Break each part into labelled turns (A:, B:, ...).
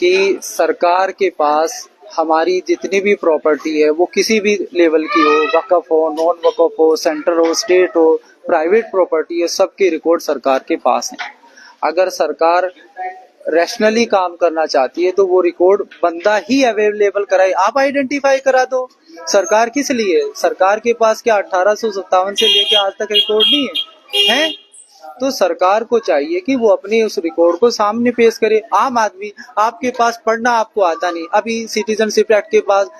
A: कि सरकार के पास हमारी जितनी भी प्रॉपर्टी है वो किसी भी लेवल की हो, वक्फ हो, नॉन वक्फ हो, सेंट्रल हो, स्टेट हो, प्राइवेट प्रॉपर्टी है, सबके रिकॉर्ड सरकार के पास हैं। अगर सरकार रैशनली काम करना चाहती है तो वो रिकॉर्ड बंदा ही अवेलेबल कराए, आप आइडेंटिफाई करा दो। सरकार किस लिए? सरकार के पास क्या 1857 से लेके आज तक रिकॉर्ड नहीं है? तो सरकार को चाहिए कि वो अपने उस रिकॉर्ड को सामने पेश करे। आम आदमी, आपके पास पढ़ना आपको आता नहीं, अभी सिटीजनशिप एक्ट के पास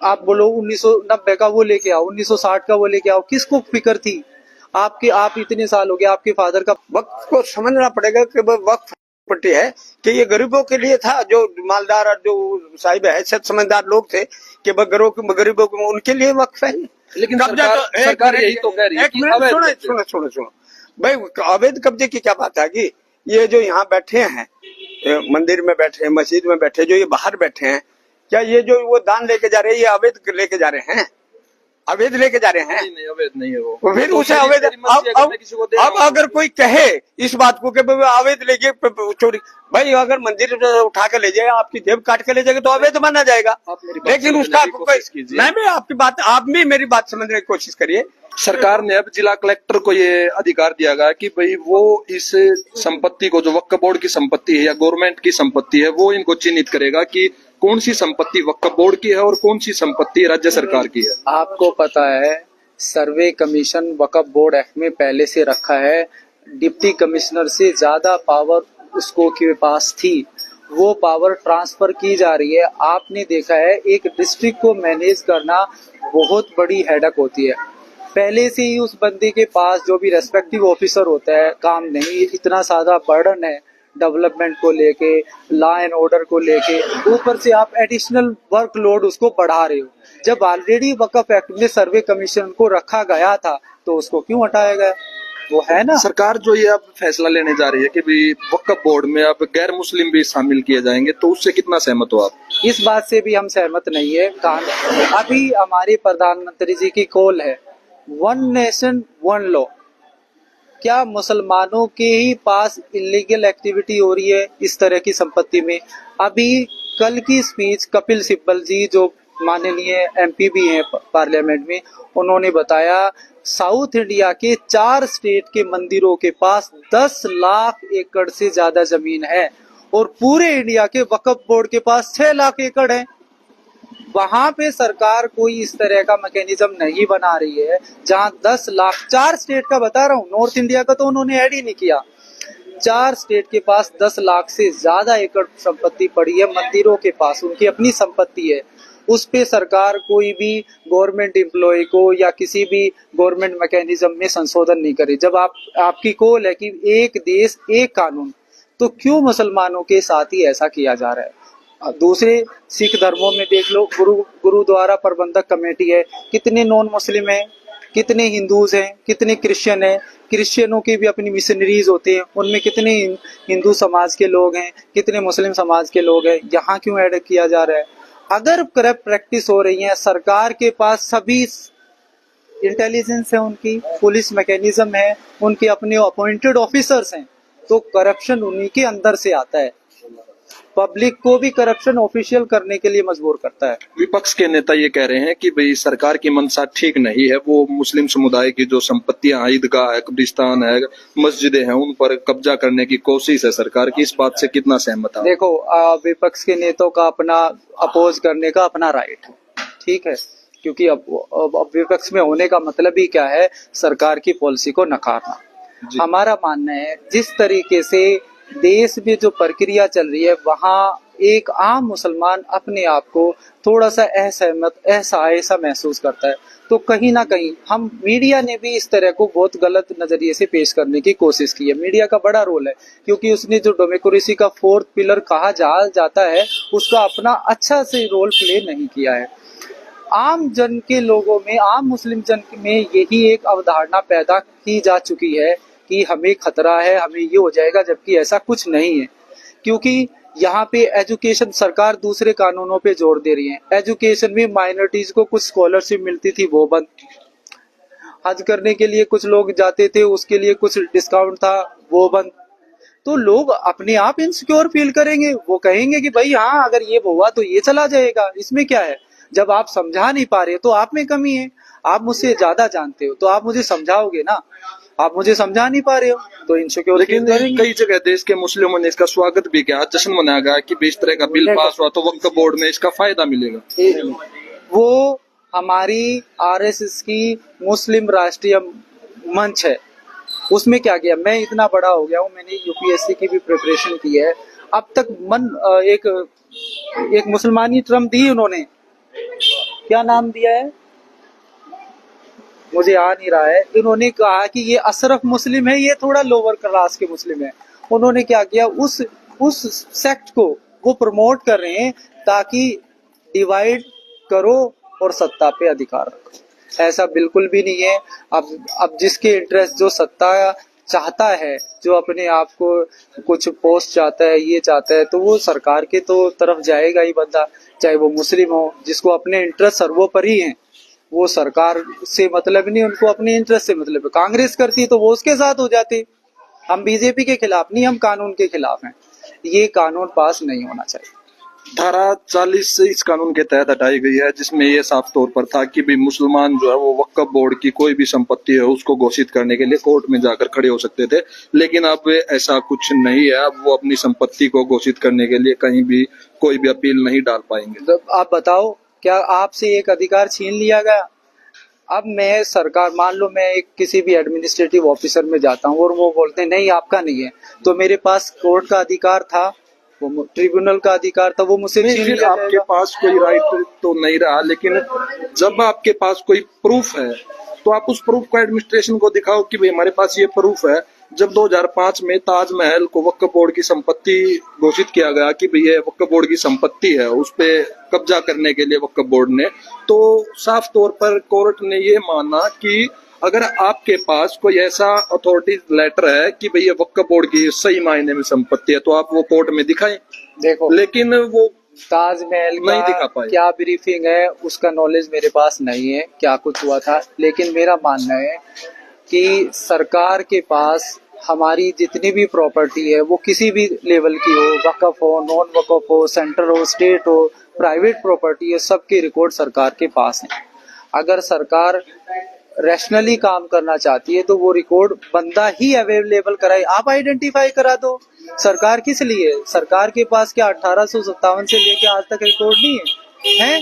A: आप बोलो 1990 का वो लेके आओ, 1960 का वो लेके आओ, किसको फिक्र थी? आप इतने साल हो गए, आपके फादर का।
B: वक्त को समझना पड़ेगा कि वक्त प्रॉपर्टी है कि ये गरीबों के लिए था, जो मालदार और जो साहिब हैसियत समझदार लोग थे कि गरीबों को उनके लिए वक्फ है।
C: लेकिन सरकार यही तो कह रही है कि
B: सुनो भाई, अवैध कब्जे की क्या बात है कि ये जो यहाँ बैठे हैं, मंदिर में बैठे हैं, मस्जिद में बैठे, जो ये बाहर बैठे हैं, क्या ये जो वो दान लेके जा रहे हैं ये अवैध लेके जा रहे हैं? अवैध लेके जा रहे हैं?
C: नहीं, अवैध नहीं है वो।
B: फिर उसे अवैध, अब अगर कोई कहे इस बात को कि अवैध लेके चोरी, भाई अगर मंदिर उठा के ले जाए, आपकी जेब काट के ले जाएगा तो अवैध माना जाएगा। लेकिन उसका मैं भी आपकी बात, आप भी मेरी बात समझने की कोशिश करिए।
C: सरकार ने अब जिला कलेक्टर को ये अधिकार दिया गया कि भाई वो इस संपत्ति को, जो वक्फ बोर्ड की संपत्ति है या गवर्नमेंट की संपत्ति है, वो इनको चिन्हित करेगा कि कौन सी संपत्ति वक्फ बोर्ड की है और कौन सी संपत्ति राज्य सरकार की है।
A: आपको पता है सर्वे कमीशन वक्फ बोर्ड एक्ट में पहले से रखा है, डिप्टी कमिश्नर से ज्यादा पावर उसको के पास थी, वो पावर ट्रांसफर की जा रही है। आपने देखा है एक डिस्ट्रिक्ट को मैनेज करना बहुत बड़ी हेडक होती है। पहले से ही उस बंदे के पास जो भी रेस्पेक्टिव ऑफिसर होता है, काम नहीं, इतना सादा बर्डन है डेवलपमेंट को लेके, लॉ एंड ऑर्डर को लेके, ऊपर से आप एडिशनल वर्कलोड उसको बढ़ा रहे हो। जब ऑलरेडी वक्फ एक्ट में सर्वे कमीशन को रखा गया था तो उसको क्यों हटाया गया? वो है ना।
C: सरकार जो ये अब फैसला लेने जा रही है कि भाई वक्फ बोर्ड में अब गैर मुस्लिम भी शामिल किए जाएंगे, तो उससे कितना सहमत हो आप?
A: इस बात से भी हम सहमत नहीं है। अभी हमारे प्रधानमंत्री जी की कॉल है वन नेशन वन लॉ। क्या मुसलमानों के ही पास इलीगल एक्टिविटी हो रही है इस तरह की संपत्ति में? अभी कल की स्पीच कपिल सिब्बल जी, जो माननीय एमपी भी हैं पार्लियामेंट में, उन्होंने बताया साउथ इंडिया के 4 स्टेट के मंदिरों के पास 10 लाख एकड़ से ज्यादा जमीन है और पूरे इंडिया के वक्फ बोर्ड के पास 6 लाख एकड़ है। वहां पे सरकार कोई इस तरह का मैकेनिज्म नहीं बना रही है जहां 10 लाख, 4 स्टेट का बता रहा हूँ, नॉर्थ इंडिया का तो उन्होंने ऐड ही नहीं किया। 4 स्टेट के पास 10 लाख से ज्यादा एकड़ संपत्ति पड़ी है मंदिरों के पास, उनकी अपनी संपत्ति है। उस पे सरकार कोई भी गवर्नमेंट एम्प्लॉय को या किसी भी गवर्नमेंट मैकेनिज्म में संशोधन नहीं करे। जब आपकी कॉल है कि एक देश एक कानून, तो क्यों मुसलमानों के साथ ही ऐसा किया जा रहा है? दूसरे सिख धर्मों में देख लो, गुरुद्वारा प्रबंधक कमेटी है, कितने नॉन मुस्लिम हैं, कितने हिंदूज हैं, कितने क्रिश्चियन हैं। क्रिश्चियनों की भी अपनी मिशनरीज होते हैं, उनमें कितने हिंदू समाज के लोग हैं, कितने मुस्लिम समाज के लोग हैं। यहाँ क्यों ऐड किया जा रहा है? अगर करप्ट प्रैक्टिस हो रही है, सरकार के पास सभी इंटेलिजेंस है, उनकी पुलिस मैकेनिज्म है, उनके अपने अपॉइंटेड ऑफिसर्स हैं, तो करप्शन उन्हीं के अंदर से आता है। पब्लिक को भी करप्शन ऑफिशियल करने के लिए मजबूर करता है।
C: विपक्ष के नेता ये कह रहे हैं कि भाई सरकार की मंशा ठीक नहीं है, वो मुस्लिम समुदाय की जो संपत्तियां, ईदगाह है, कब्रिस्तान है, मस्जिदें हैं, उन पर कब्जा करने की कोशिश है सरकार की। इस बात से कितना सहमत है?
A: देखो, विपक्ष के नेताओं का अपना अपोज करने का अपना राइट है, ठीक है, क्योंकि अब विपक्ष में होने का मतलब ही क्या है? सरकार की पॉलिसी को नकारना। हमारा मानना है जिस तरीके से देश में जो प्रक्रिया चल रही है, वहाँ एक आम मुसलमान अपने आप को थोड़ा सा असहमत, ऐसा महसूस करता है। तो कहीं ना कहीं हम मीडिया ने भी इस तरह को बहुत गलत नजरिए से पेश करने की कोशिश की है। मीडिया का बड़ा रोल है, क्योंकि उसने जो डेमोक्रेसी का 4th पिलर कहा जाता है, उसका अपना अच्छा से रोल प्ले नहीं किया है। आम जन के लोगों में, आम मुस्लिम जन में यही एक अवधारणा पैदा की जा चुकी है कि हमें खतरा है, हमें ये हो जाएगा, जबकि ऐसा कुछ नहीं है। क्योंकि यहाँ पे एजुकेशन, सरकार दूसरे कानूनों पे जोर दे रही है। एजुकेशन में माइनॉरिटीज को कुछ स्कॉलरशिप मिलती थी, वो बंद। हज करने के लिए कुछ लोग जाते थे, उसके लिए कुछ डिस्काउंट था, वो बंद। तो लोग अपने आप इनसिक्योर फील करेंगे। वो कहेंगे कि भाई हाँ, अगर ये हुआ तो ये चला जाएगा, इसमें क्या है। जब आप समझा नहीं पा रहे हो तो आप में कमी है। आप मुझसे ज्यादा जानते हो तो आप मुझे समझाओगे ना, आप मुझे समझा नहीं पा रहे हो तो इनसिक्योर
C: लेकिन
A: फील करेंगे।
C: कई जगह देश के मुस्लिमों ने इसका स्वागत भी किया, जश्न मनाया गया कि इस तरह का बिल पास हुआ तो वक्फ बोर्ड में इसका फायदा मिलेगा।
A: वो हमारी आरएसएस की मुस्लिम राष्ट्रीय मंच है, उसमें क्या किया। मैं इतना बड़ा हो गया हूँ, मैंने यूपीएससी की भी प्रिपरेशन की है। अब तक एक मुसलमानी टर्म दी उन्होंने, क्या नाम दिया है मुझे आ नहीं रहा है। इन्होंने कहा कि ये अशरफ मुस्लिम है, ये थोड़ा लोअर क्लास के मुस्लिम है। उन्होंने क्या किया, उस सेक्ट को वो प्रमोट कर रहे हैं ताकि डिवाइड करो और सत्ता पे अधिकार रखो। ऐसा बिल्कुल भी नहीं है। अब जिसके इंटरेस्ट, जो सत्ता चाहता है, जो अपने आप को कुछ पोस्ट चाहता है, ये चाहता है, तो वो सरकार के तो तरफ जाएगा ही बंदा, चाहे वो मुस्लिम हो। जिसको अपने इंटरेस्ट सर्वोपरि हैं, वो सरकार से मतलब नहीं, उनको अपने इंटरेस्ट से मतलब है। कांग्रेस करती तो वो उसके साथ हो जाते। हम बीजेपी के खिलाफ नहीं, हम कानून के खिलाफ हैं। ये कानून पास नहीं होना चाहिए।
C: धारा 40 इस कानून के तहत हटाई गई है, जिसमें ये साफ तौर पर था कि भी मुसलमान जो है वो वक्फ बोर्ड की कोई भी संपत्ति है उसको घोषित करने के लिए कोर्ट में जाकर खड़े हो सकते थे। लेकिन अब ऐसा कुछ नहीं है। अब वो अपनी संपत्ति को घोषित करने के लिए कहीं भी कोई भी अपील नहीं डाल पाएंगे।
A: तो आप बताओ, क्या आपसे एक अधिकार छीन लिया गया? अब मैं सरकार, मान लो मैं एक किसी भी एडमिनिस्ट्रेटिव ऑफिसर में जाता हूँ और वो बोलते हैं नहीं आपका नहीं है, तो मेरे पास कोर्ट का अधिकार था, वो ट्रिब्यूनल का अधिकार था, वो मुझसे छीन
C: फिर
A: लिया
C: आपके
A: जाएगा।
C: पास कोई राइट तो नहीं रहा। लेकिन जब आपके पास कोई प्रूफ है तो आप उस प्रूफ को एडमिनिस्ट्रेशन को दिखाओ कि भाई हमारे पास ये प्रूफ है। जब 2005 में ताजमहल को वक्फ बोर्ड की संपत्ति घोषित किया गया कि भाई ये वक्फ बोर्ड की संपत्ति है, उस पे कब्जा करने के लिए वक्फ बोर्ड ने, तो साफ तौर पर कोर्ट ने ये माना कि अगर आपके पास कोई ऐसा अथॉरिटी लेटर है कि भाई ये वक्फ बोर्ड की सही मायने में संपत्ति है तो आप वो कोर्ट में दिखाएं।
A: देखो,
C: लेकिन वो
A: ताजमहल
C: नहीं दिखा पाए।
A: क्या ब्रीफिंग है उसका नॉलेज मेरे पास नहीं है, क्या कुछ हुआ था। लेकिन मेरा मानना है कि सरकार के पास हमारी जितनी भी प्रॉपर्टी है, वो किसी भी लेवल की हो, वक्फ हो, नॉन वक्फ हो, सेंटर हो, स्टेट हो, प्राइवेट प्रॉपर्टी है, सबके रिकॉर्ड सरकार के पास है। अगर सरकार रैशनली काम करना चाहती है तो वो रिकॉर्ड बंदा ही अवेलेबल कराए। आप आइडेंटिफाई करा दो। सरकार किस लिए? सरकार के पास क्या 1857 से लेके आज तक रिकॉर्ड नहीं है?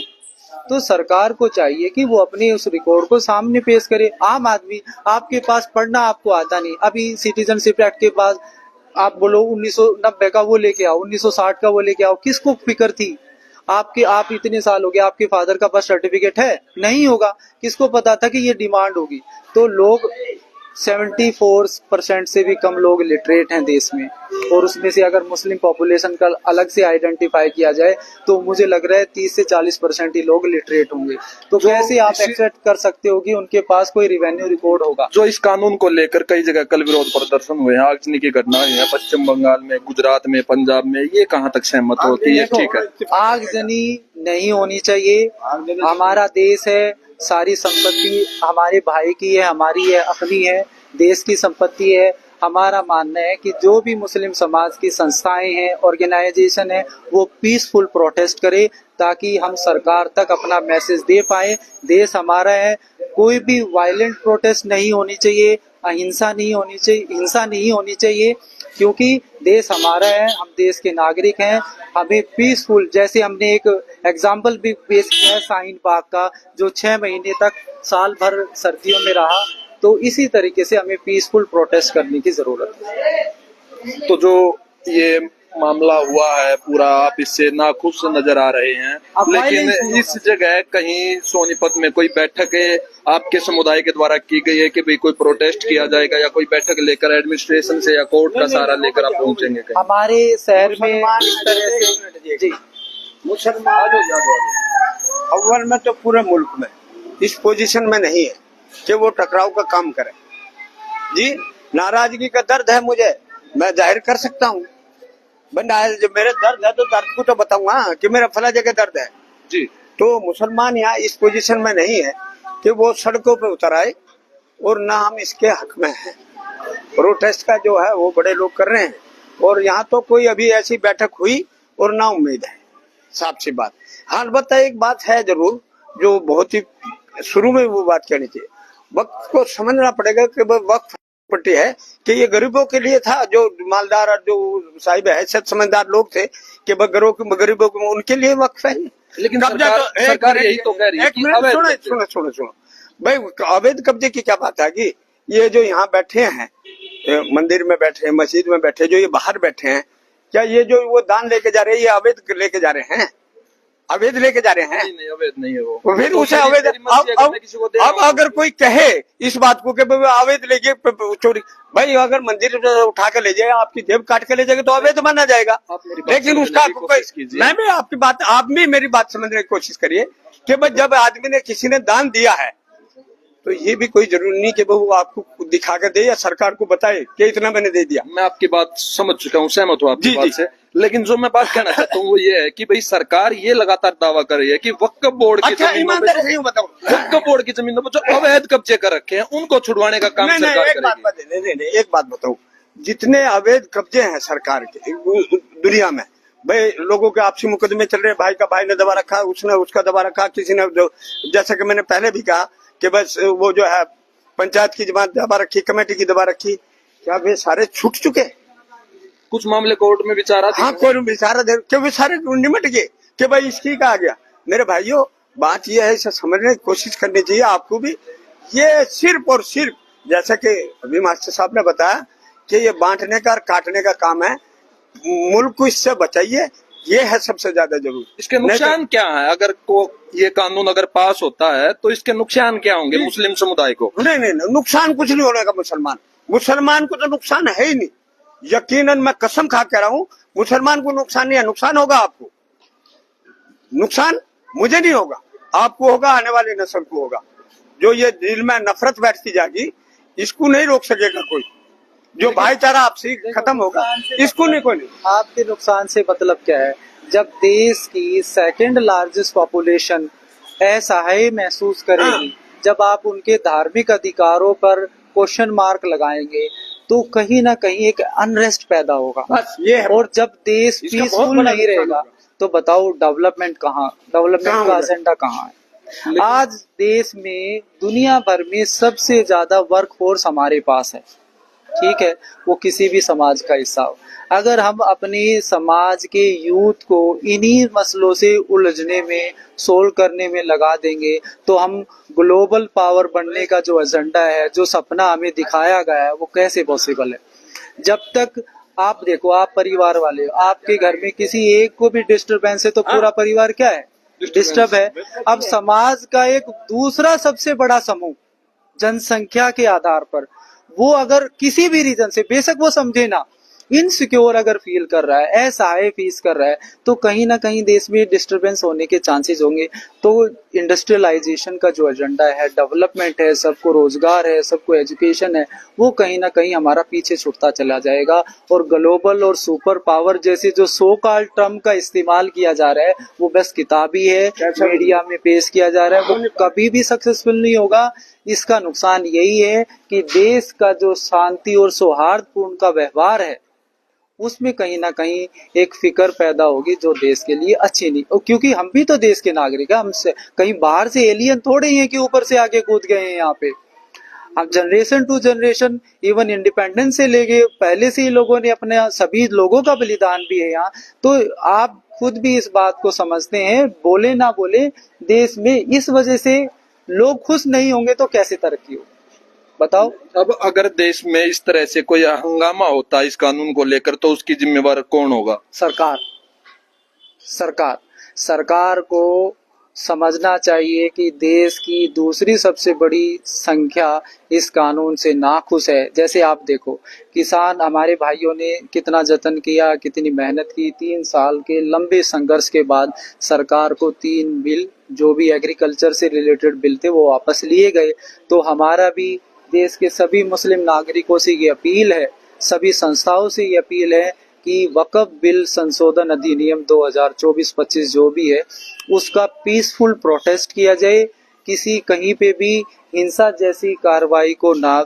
A: तो सरकार को चाहिए कि वो अपने उस रिकॉर्ड को सामने पेश करे। आम आदमी, आपके पास पढ़ना आपको आता नहीं, अभी सिटीजनशिप एक्ट के पास आप बोलो 1990 का वो लेके आओ, 1960 का वो लेके आओ, किसको फिक्र थी? आप इतने साल हो गए, आपके फादर का बर्थ सर्टिफिकेट है? नहीं होगा। किसको पता था कि ये डिमांड होगी? तो लोग 74% से भी कम लोग लिटरेट हैं देश में, और उसमें से अगर मुस्लिम पॉपुलेशन का अलग से आइडेंटिफाई किया जाए तो मुझे लग रहा है 30 से 40% ही लोग लिटरेट होंगे। तो कैसे आप एक्सेप्ट कर सकते हो कि उनके पास कोई रिवेन्यू रिकॉर्ड होगा?
C: जो इस कानून को लेकर कई जगह कल विरोध प्रदर्शन हुए हैं, आगजनी की घटना हुई है पश्चिम बंगाल में, गुजरात में, पंजाब में, ये कहाँ तक सहमत हो कि ये ठीक है?
A: आगजनी नहीं होनी चाहिए। हमारा देश है, सारी संपत्ति हमारे भाई की है, हमारी है, अपनी है, देश की संपत्ति है। हमारा मानना है कि जो भी मुस्लिम समाज की संस्थाएं हैं, ऑर्गेनाइजेशन है, वो पीसफुल प्रोटेस्ट करे ताकि हम सरकार तक अपना मैसेज दे पाए। देश हमारा है, कोई भी वायलेंट प्रोटेस्ट नहीं होनी चाहिए, अहिंसा नहीं होनी चाहिए, हिंसा नहीं होनी चाहिए, क्योंकि देश हमारा है, हम देश के नागरिक हैं। हमें पीसफुल, जैसे हमने एक एग्जाम्पल भी पेश किया है शाहीन बाग का, जो 6 महीने तक साल भर सर्दियों में रहा, तो इसी तरीके से हमें पीसफुल प्रोटेस्ट करने की जरूरत है।
C: तो जो ये मामला हुआ है पूरा, आप इससे नाखुश नजर आ रहे हैं, लेकिन इस जगह कहीं सोनीपत में कोई बैठक आपके समुदाय के द्वारा की गई है कि भाई कोई प्रोटेस्ट किया जाएगा, या कोई बैठक लेकर एडमिनिस्ट्रेशन से या कोर्ट का सहारा लेकर आप पहुंचेंगे कहीं?
A: हमारे शहर में इस तरह से जी
B: मुसलमान अव्वल में तो पूरे मुल्क में इस पोजीशन में नहीं है कि वो टकराव का काम करे। जी, नाराजगी का दर्द है मुझे, मैं जाहिर कर सकता हूँ। जो मेरे दर्द है तो दर्द को तो बताऊंगा कि मेरा फला जगह दर्द है
C: जी।
B: तो मुसलमान यहाँ इस पोजीशन में नहीं है कि वो सड़कों पे उतर आए, और ना हम इसके हक में हैं। प्रोटेस्ट का जो है वो बड़े लोग कर रहे हैं, और यहाँ तो कोई अभी ऐसी बैठक हुई और ना उम्मीद है, साफ सी बात। हाँ अलबत्ता एक बात है जरूर, जो बहुत ही शुरू में वो बात कहनी चाहिए, वक्त को समझना पड़ेगा कि वक्त प्रॉपर्टी है कि ये गरीबों के लिए था, जो मालदार और जो साहिब हैसियत समझदार लोग थे कि गरीबों को उनके लिए वक्फ है।
C: लेकिन
B: सरकार
C: यही तो कह रही है कि
B: सुनो भाई, अवैध कब्जे की क्या बात है कि ये जो यहाँ बैठे हैं, मंदिर में बैठे हैं, मस्जिद में बैठे, जो ये बाहर बैठे हैं, क्या ये जो वो दान लेके जा रहे हैं ये अवैध लेके जा रहे हैं? अवैध लेके जा रहे हैं?
C: नहीं अवैध नहीं है वो।
B: फिर उसे अवैध अब अगर कोई कहे इस बात को कि अवैध लेके चोरी, भाई अगर मंदिर उठा के ले जाए, आपकी जेब काट के ले जाएगा तो अवैध माना जाएगा। लेकिन उसका मैं भी आपकी बात, आप भी मेरी बात समझने की कोशिश करिए कि भाई जब आदमी ने किसी ने दान दिया है तो ये भी कोई जरूरी नहीं कि वो आपको दिखा कर दे या सरकार को बताए कि इतना मैंने दे दिया।
C: मैं आपकी बात समझ चुका हूँ, सहमत हूँ आपकी बात से, लेकिन जो मैं बात कहना चाहता हूँ वो ये है कि भाई सरकार ये लगातार दावा कर रही है कि वक्फ बोर्ड की जमीनों पे, वक्फ बोर्ड की जमीनों पर जो अवैध कब्जे कर रखे हैं उनको छुड़वाने का काम सरकार करेगी।
B: एक बात बताओ, जितने अवैध कब्जे हैं सरकार के दुनिया में, भाई लोगों के आपसी मुकदमे चल रहे, भाई का भाई ने दबा रखा, उसने उसका दबा रखा, किसी ने जैसा कि मैंने पहले भी कहा कि बस वो जो है पंचायत की जमात दबा रखी, कमेटी की दबा रखी, क्या वे सारे छूट चुके?
C: कुछ मामले कोर्ट में विचाराधीन।
B: हाँ कोई विचाराधीन, क्यों वे सारे निमट गए कि भाई इसकी कहा गया। मेरे भाइयों बात यह है, इसे समझने की कोशिश करनी चाहिए आपको भी। ये सिर्फ और सिर्फ जैसा कि अभी मास्टर साहब ने बताया कि ये बांटने का और काटने का काम है, मुल्क को इससे बचाइए, ये है सबसे ज्यादा जरूरी।
C: इसके नुकसान क्या है? अगर ये कानून अगर पास होता है तो इसके नुकसान क्या होंगे मुस्लिम समुदाय को?
B: नहीं, नुकसान कुछ नहीं होने का। मुसलमान को तो नुकसान है ही नहीं, यकीनन मैं कसम खा कह रहा हूँ, मुसलमान को नुकसान नहीं है। नुकसान होगा आपको, नुकसान मुझे नहीं होगा, आपको होगा, आने वाली नस्ल को होगा। जो ये दिल में नफरत बैठती जाएगी, इसको नहीं रोक सकेगा कोई। जो भाईचारा आपसी खत्म होगा, इसको नहीं कोई नहीं।
A: आपके नुकसान से मतलब क्या है? जब देश की सेकंड लार्जेस्ट पॉपुलेशन असहाय महसूस करेगी, जब आप उनके धार्मिक अधिकारों पर क्वेश्चन मार्क लगाएंगे तो कहीं ना कहीं एक अनरेस्ट पैदा होगा।
B: बस ये है।
A: और जब देश पीसफुल नहीं रहेगा तो बताओ डेवलपमेंट कहाँ, डेवलपमेंट का एजेंडा कहाँ है? आज देश में दुनिया भर में सबसे ज्यादा वर्क फोर्स हमारे पास है, ठीक है, वो किसी भी समाज का हिस्सा हो। अगर हम अपने समाज के यूथ को इन्हीं मसलों से उलझने में, सोल्व करने में लगा देंगे तो हम ग्लोबल पावर बनने का जो एजेंडा है, जो सपना हमें दिखाया गया है, वो कैसे पॉसिबल है? जब तक आप देखो, आप परिवार वाले हो, आपके घर में किसी एक को भी डिस्टर्बेंस है तो पूरा परिवार क्या है? डिस्टर्ब है। अब समाज का एक दूसरा सबसे बड़ा समूह जनसंख्या के आधार पर, वो अगर किसी भी रीजन से, बेशक वो समझे ना, इनसिक्योर अगर फील कर रहा है, असहाय फील कर रहा है, तो कहीं ना कहीं देश में डिस्टरबेंस होने के चांसेस होंगे। तो इंडस्ट्रियलाइजेशन का जो एजेंडा है, डेवलपमेंट है, सबको रोजगार है, सबको एजुकेशन है, वो कहीं ना कहीं हमारा पीछे छूटता चला जाएगा। और ग्लोबल और सुपर पावर जैसे जो सो कॉल्ड टर्म का इस्तेमाल किया जा रहा है, वो बस किताबी है, मीडिया में पेश किया जा रहा है, वो कभी भी सक्सेसफुल नहीं होगा। इसका नुकसान यही है कि देश का जो शांति और सौहार्दपूर्ण का व्यवहार है, उसमें कहीं ना कहीं एक फिक्र पैदा होगी जो देश के लिए अच्छी नहीं। और क्योंकि हम भी तो देश के नागरिक हैं, हमसे कहीं बाहर से एलियन थोड़े ही हैं कि ऊपर से आके कूद गए हैं यहाँ पे। अब generation to generation, even independence से लेके पहले से ही लोगों ने अपने, सभी लोगों का बलिदान भी है यहाँ। तो आप खुद भी इस बात को समझते हैं, बोले ना बोले, देश में इस वजह से लोग खुश नहीं होंगे तो कैसे तरक्की हो, बताओ?
C: अब अगर देश में इस तरह से कोई हंगामा होता है इस कानून को लेकर तो उसकी जिम्मेवार कौन होगा?
A: सरकार को समझना चाहिए कि देश की दूसरी सबसे बड़ी संख्या इस कानून से नाखुश है। जैसे आप देखो, किसान हमारे भाइयों ने कितना जतन किया, कितनी मेहनत की, 3 साल के लंबे संघर्ष के बाद सरकार को 3 बिल, जो भी एग्रीकल्चर से रिलेटेड बिल थे, वो वापस लिए गए। तो हमारा भी देश के सभी मुस्लिम नागरिकों से ये अपील है, सभी संस्थाओं से ये अपील है कि वक्फ बिल संशोधन अधिनियम 2024-25 जो भी है, उसका पीसफुल प्रोटेस्ट किया जाए। किसी कहीं पे भी हिंसा जैसी कार्रवाई को ना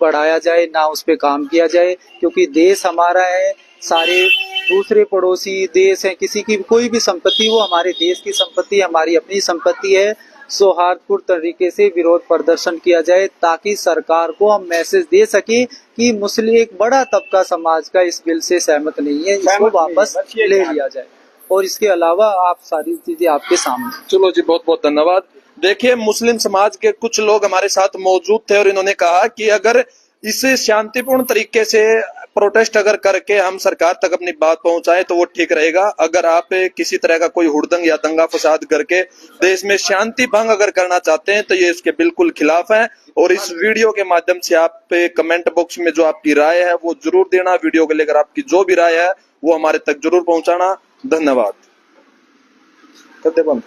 A: बढ़ाया जाए, ना उस पे काम किया जाए, क्योंकि देश हमारा है, सारे दूसरे पड़ोसी देश हैं, किसी की कोई भी संपत्ति वो हमारे देश की संपत्ति, हमारी अपनी संपत्ति है। सौहार्दपूर्ण तरीके से विरोध प्रदर्शन किया जाए ताकि सरकार को हम मैसेज दे सके कि मुस्लिम एक बड़ा तबका समाज का इस बिल से सहमत नहीं है, इसको वापस ले लिया जाए। और इसके अलावा आप सारी चीजें आपके सामने।
C: चलो जी, बहुत बहुत धन्यवाद। देखिए, मुस्लिम समाज के कुछ लोग हमारे साथ मौजूद थे और इन्होंने कहा कि अगर इसे शांतिपूर्ण तरीके से प्रोटेस्ट अगर करके हम सरकार तक अपनी बात पहुंचाएं तो वो ठीक रहेगा। अगर आप किसी तरह का कोई हुड़दंग या दंगा फसाद करके देश में शांति भंग अगर करना चाहते हैं तो ये इसके बिल्कुल खिलाफ है। और इस वीडियो के माध्यम से आप कमेंट बॉक्स में जो आपकी राय है वो जरूर देना। वीडियो को लेकर आपकी जो भी राय है वो हमारे तक जरूर पहुंचाना। धन्यवाद। करते बंद।